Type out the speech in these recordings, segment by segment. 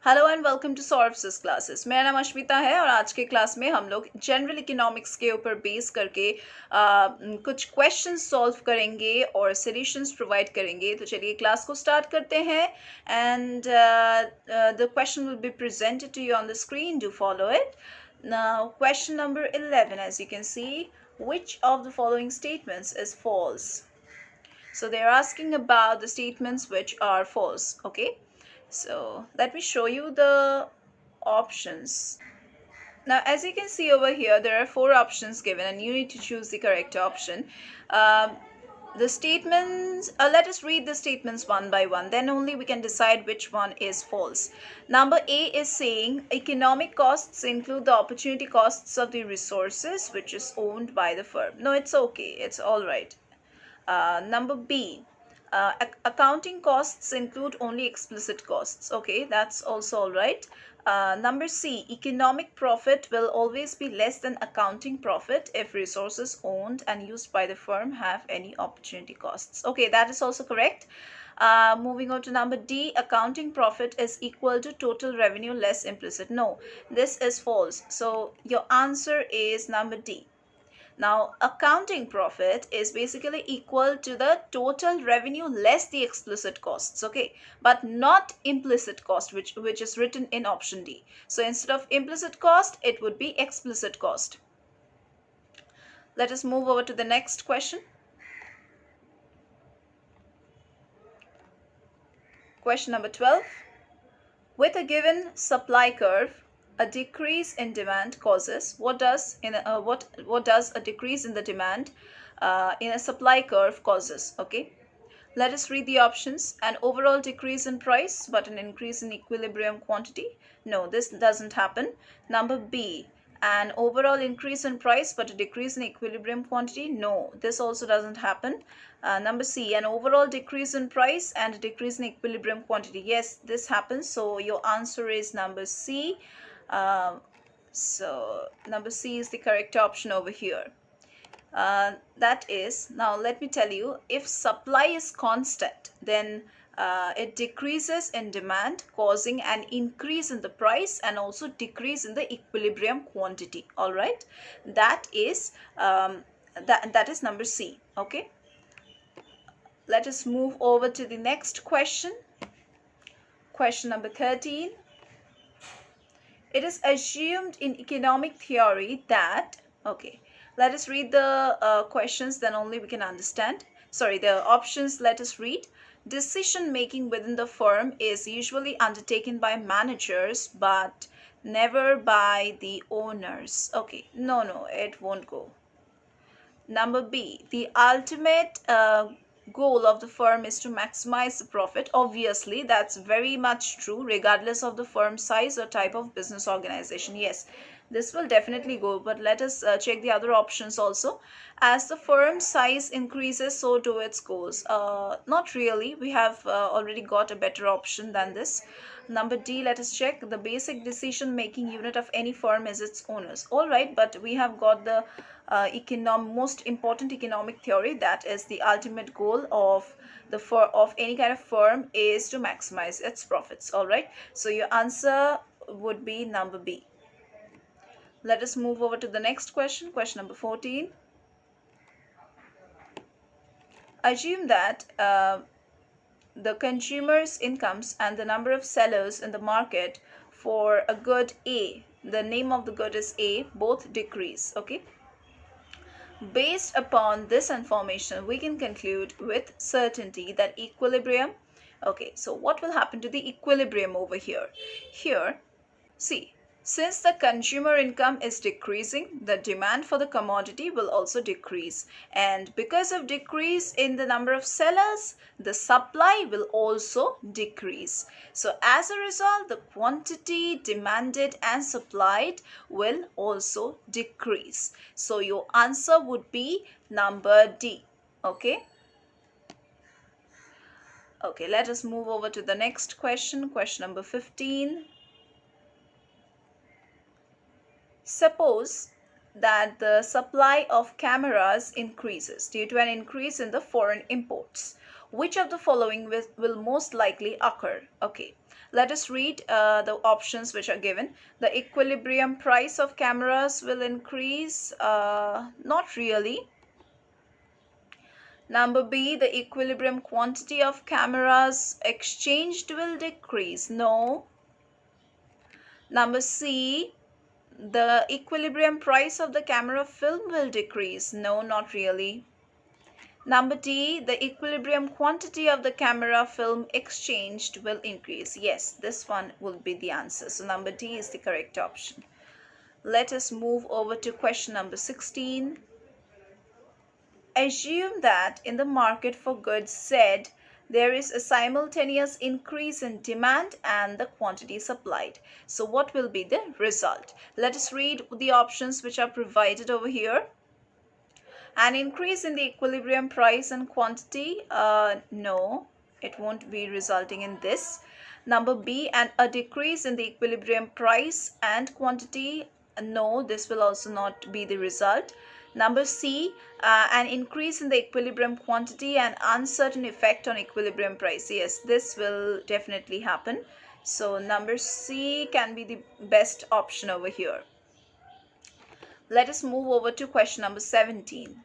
Hello and welcome to सॉर्ब्स classes. मेरा नाम अश्मिता है और आज के क्लास में हम लोग जनरल इकोनॉमिक्स के ऊपर बेस करके कुछ क्वेश्चंस सॉल्व करेंगे और सॉल्यूशंस प्रोवाइड करेंगे। तो चलिए क्लास को स्टार्ट करते हैं and the question will be presented to you on the screen. Do follow it. Now question number 11, as you can see, which of the following statements is false? So they are asking about the statements which are false. Okay, so let me show you the options. Now as you can see over here, there are 4 options given and you need to choose the correct option. The statements, let us read the statements one by one, then only we can decide which one is false. Number A is saying economic costs include the opportunity costs of the resources which is owned by the firm. No, it's okay, it's all right. Number B, accounting costs include only explicit costs. Okay, that's also all right. Number C, economic profit will always be less than accounting profit if resources owned and used by the firm have any opportunity costs. Okay, that is also correct. Moving on to number D, accounting profit is equal to total revenue less implicit. No, this is false. So your answer is number D. Now, accounting profit is basically equal to the total revenue less the explicit costs, okay, but not implicit cost, which is written in option D. So instead of implicit cost, it would be explicit cost. Let us move over to the next question. Question number 12. With a given supply curve, a decrease in demand causes what does a decrease in the demand in a supply curve causes? Okay, let us read the options. An overall decrease in price but an increase in equilibrium quantity. No, this doesn't happen. Number B, an overall increase in price but a decrease in equilibrium quantity. No, this also doesn't happen. Number C, an overall decrease in price and a decrease in equilibrium quantity. Yes, this happens. So your answer is number C. So number C is the correct option over here. That is, now let me tell you, if supply is constant, then it decreases in demand, causing an increase in the price and also decrease in the equilibrium quantity. All right, that is that is number C. Okay, let us move over to the next question. Question number 13. It is assumed in economic theory that, okay, let us read the questions, then only we can understand. Sorry, the options let us read. Decision making within the firm is usually undertaken by managers but never by the owners. Okay, no, it won't go. Number B, the ultimate goal of the firm is to maximize the profit. Obviously, that's very much true regardless of the firm size or type of business organization. Yes, this will definitely go, but let us check the other options also. As the firm size increases, so do its goals. Not really. We have already got a better option than this. Number D, let us check. The basic decision-making unit of any firm is its owners. All right, but we have got the most important economic theory, that is the ultimate goal of any kind of firm is to maximize its profits. All right, so your answer would be number B. Let us move over to the next question. Question number 14. Assume that the consumer's incomes and the number of sellers in the market for a good A, the name of the good is A, both decrease. Okay, based upon this information, we can conclude with certainty that equilibrium. Okay, so what will happen to the equilibrium over here? Here, see, since the consumer income is decreasing, the demand for the commodity will also decrease. And because of decrease in the number of sellers, the supply will also decrease. So as a result, the quantity demanded and supplied will also decrease. So your answer would be number D. Okay. Okay, let us move over to the next question. Question number 15. Suppose that the supply of cameras increases due to an increase in the foreign imports. Which of the following will most likely occur? Okay, Let us read the options which are given. The equilibrium price of cameras will increase. Not really. Number B, the equilibrium quantity of cameras exchanged will decrease. No. Number C, the equilibrium price of the camera film will decrease. No, not really. Number D, the equilibrium quantity of the camera film exchanged will increase. Yes, this one will be the answer. So number D is the correct option. Let us move over to question number 16. Assume that in the market for goods said, there is a simultaneous increase in demand and the quantity supplied. So what will be the result? Let us read the options which are provided over here. An increase in the equilibrium price and quantity, no, it won't be resulting in this. Number B, and a decrease in the equilibrium price and quantity, no, this will also not be the result. Number C, an increase in the equilibrium quantity and uncertain effect on equilibrium price, yes, this will definitely happen. So number C can be the best option over here. Let us move over to question number 17.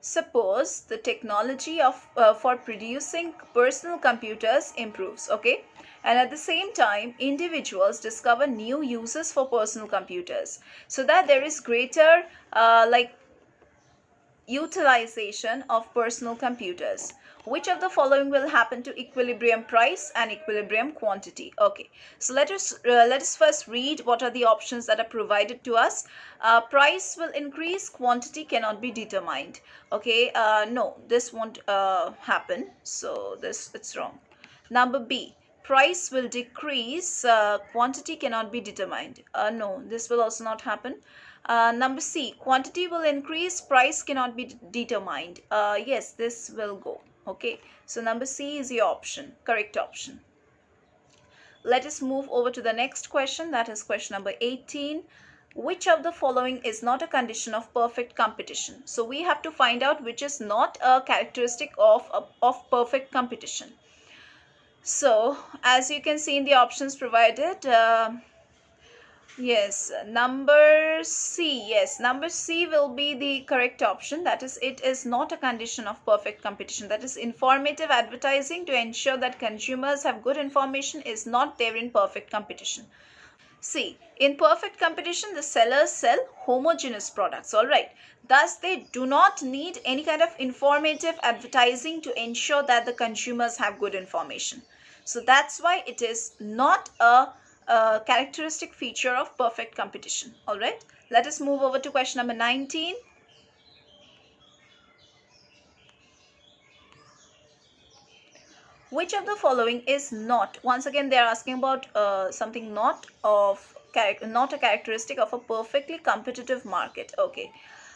Suppose the technology for producing personal computers improves, okay, and at the same time individuals discover new uses for personal computers, so that there is greater utilization of personal computers. Which of the following will happen to equilibrium price and equilibrium quantity? Okay, so let us first read what are the options that are provided to us. Price will increase, quantity cannot be determined. Okay, no, this won't happen, so it's wrong. Number B, price will decrease, quantity cannot be determined. No, this will also not happen. Number C, quantity will increase, price cannot be determined. Yes, this will go. Okay, so number C is the option, correct option. Let us move over to the next question, that is question number 18. Which of the following is not a condition of perfect competition? So we have to find out which is not a characteristic of perfect competition. So as you can see in the options provided, yes, number C. Yes, number C will be the correct option. That is, it is not a condition of perfect competition. That is, informative advertising to ensure that consumers have good information is not there in perfect competition. See, in perfect competition, the sellers sell homogeneous products, all right. Thus, they do not need any kind of informative advertising to ensure that the consumers have good information. So that's why it is not a characteristic feature of perfect competition. All right, let us move over to question number 19. Which of the following is not, once again they are asking about something not a characteristic of a perfectly competitive market. Okay,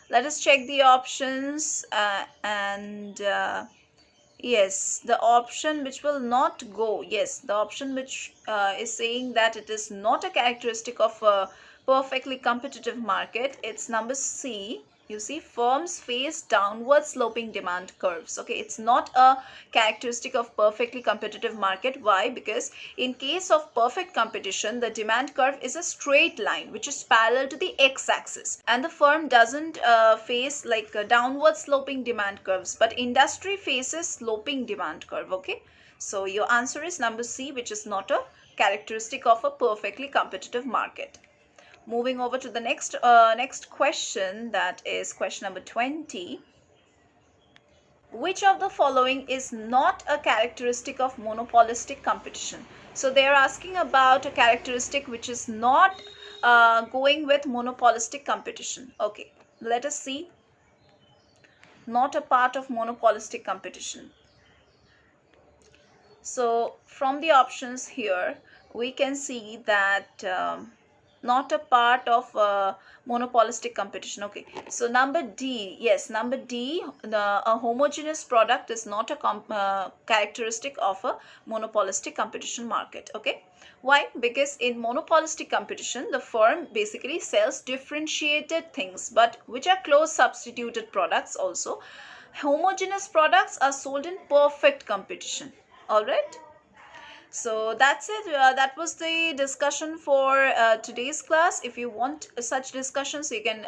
let us check the options yes, the option which will not go, yes, the option which is saying that it is not a characteristic of a perfectly competitive market, it's number C. You see, firms face downward sloping demand curves. Okay, it's not a characteristic of perfectly competitive market. Why? Because in case of perfect competition, the demand curve is a straight line which is parallel to the x-axis, and the firm doesn't face like downward sloping demand curves, but industry faces sloping demand curve. Okay, so your answer is number C, which is not a characteristic of a perfectly competitive market. Moving over to the next question, that is question number 20. Which of the following is not a characteristic of monopolistic competition? So they are asking about a characteristic which is not going with monopolistic competition. Okay, let us see. Not a part of monopolistic competition. So from the options here, we can see that not a part of monopolistic competition. Okay, so number D, yes, number D, a homogeneous product is not a characteristic of a monopolistic competition market. Okay, why? Because in monopolistic competition, the firm basically sells differentiated things, but which are close substituted products also. Homogeneous products are sold in perfect competition. All right. So that's it. That was the discussion for today's class. If you want such discussions, you can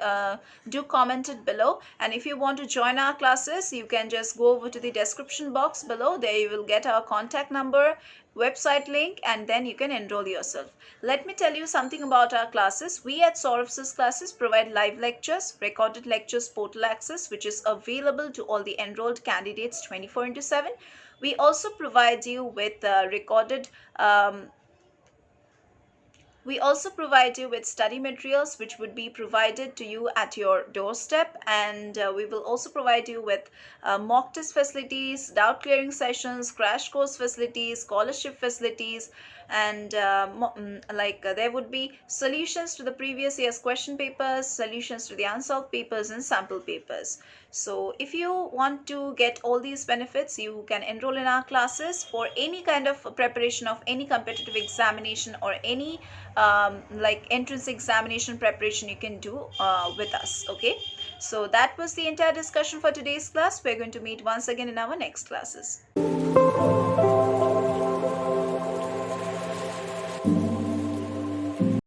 do comment it below. And if you want to join our classes, you can just go over to the description box below. There you will get our contact number, website link, and then you can enroll yourself. Let me tell you something about our classes. We at Saurabh's classes provide live lectures, recorded lectures portal access, which is available to all the enrolled candidates 24/7. We also provide you with study materials which would be provided to you at your doorstep, and we will also provide you with mock test facilities, doubt clearing sessions, crash course facilities, scholarship facilities, and there would be solutions to the previous year's question papers, solutions to the unsolved papers, and sample papers. So if you want to get all these benefits, you can enroll in our classes for any kind of preparation of any competitive examination or any entrance examination preparation you can do with us. Okay, so that was the entire discussion for today's class. We're going to meet once again in our next classes.